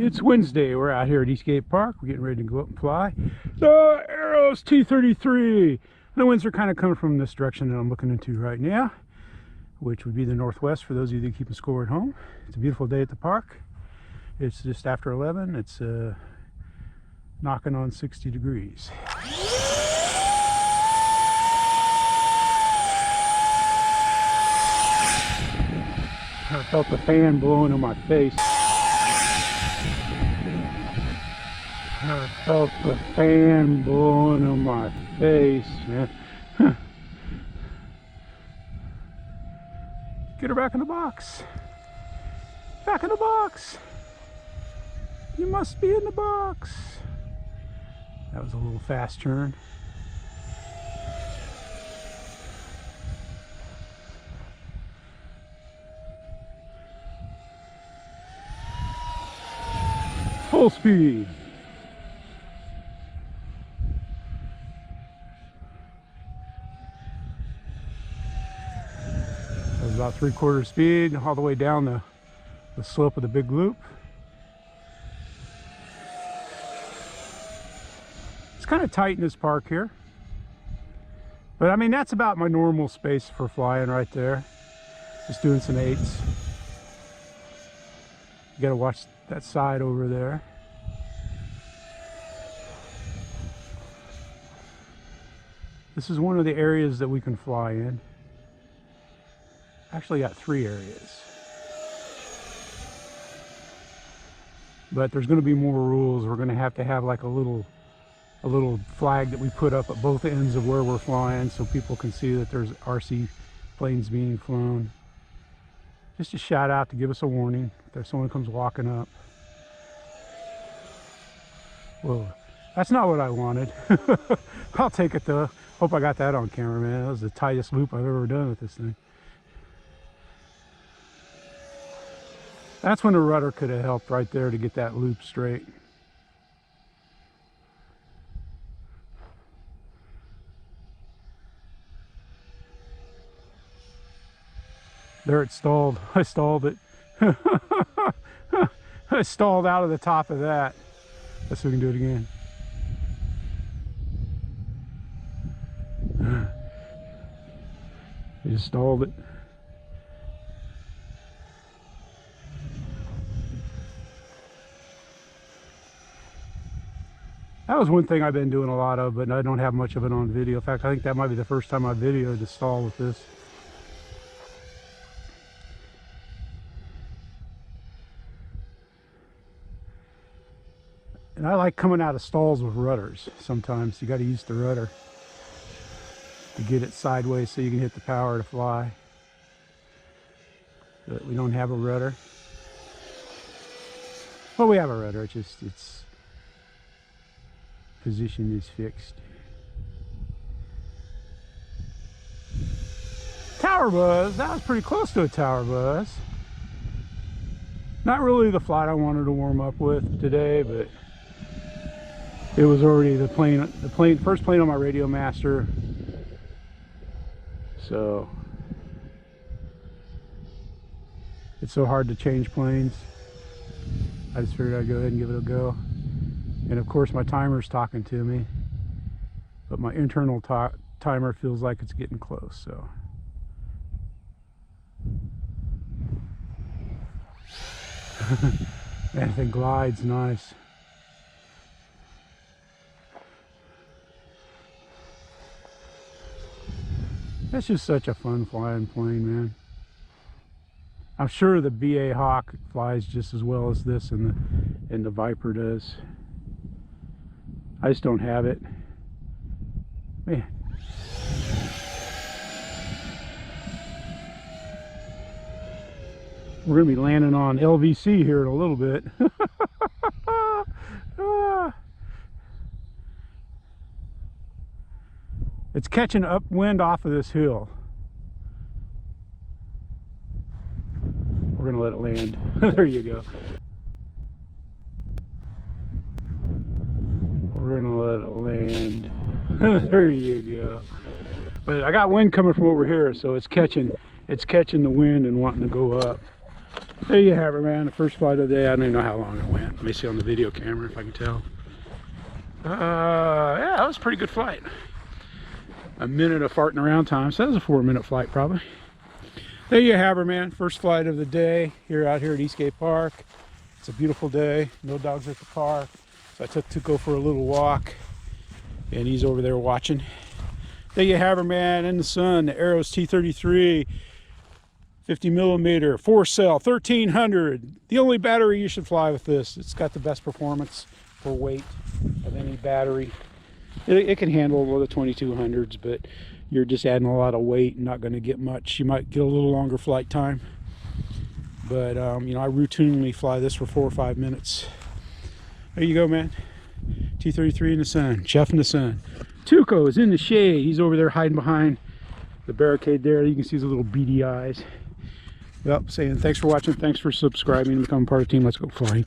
It's Wednesday. We're out here at Eastgate Park. We're getting ready to go up and fly the Arrows T33. The winds are kind of coming from this direction that I'm looking into right now, which would be the northwest for those of you that keep score at home. It's a beautiful day at the park. It's just after 11. It's knocking on 60 degrees. I felt the fan blowing in my face. I felt the fan blowing in my face, man. Get her back in the box. Back in the box. You must be in the box. That was a little fast turn. Full speed. That was about 3/4 speed all the way down the slope of the big loop. It's kind of tight in this park here, but I mean that's about my normal space for flying right there. Just doing some 8s. You gotta watch that side over there. This is one of the areas that we can fly in. Actually got 3 areas. But there's going to be more rules. We're going to have like a little flag that we put up at both ends of where we're flying so people can see that there's RC planes being flown. Just a shout out to give us a warning if there's someone comes walking up. Whoa, that's not what I wanted. I'll take it though. Hope I got that on camera, man. That was the tightest loop I've ever done with this thing. That's when the rudder could have helped right there to get that loop straight. There it stalled. I stalled it. I stalled out of the top of that. Let's see if we can do it again. I just stalled it. That was one thing I've been doing a lot of, but I don't have much of it on video. In fact, I think that might be the first time I videoed the stall with this. And I like coming out of stalls with rudders. Sometimes you got to use the rudder to get it sideways so you can hit the power to fly. But we don't have a rudder. Well, we have a rudder. It's just its position is fixed. Tower buzz. That was pretty close to a tower buzz. Not really the flight I wanted to warm up with today, but it was already the first plane on my Radio Master. So it's so hard to change planes. I just figured I'd go ahead and give it a go. And of course my timer's talking to me, but my internal timer feels like it's getting close. So that thing glides nice. That's just such a fun flying plane, man. I'm sure the BA Hawk flies just as well as this and the Viper does. I just don't have it. Man. We're going to be landing on LVC here in a little bit. It's catching upwind off of this hill. We're going to let it land. There you go. We're going to let it land. There you go. But I got wind coming from over here, so it's catching the wind and wanting to go up. There you have it, man. The first flight of the day. I don't even know how long it went. Let me see on the video camera if I can tell. Yeah, that was a pretty good flight. A minute of farting around time, so that was a 4-minute flight probably. There you have her, man. First flight of the day out here at Eastgate Park. It's a beautiful day. No dogs at the park. So I took Tuco for a little walk, and he's over there watching. There you have her, man, in the sun. The Arrows T33, 50mm, 4-cell, 1300. The only battery you should fly with this. It's got the best performance for weight of any battery. It can handle the 2200s, but you're just adding a lot of weight and not going to get much. You might get a little longer flight time, but you know, I routinely fly this for 4 or 5 minutes. There you go, man. T33 in the sun, Jeff in the sun. Tuco is in the shade. He's over there hiding behind the barricade there. You can see his little beady eyes. Well, saying thanks for watching, thanks for subscribing and becoming part of the team. Let's go flying.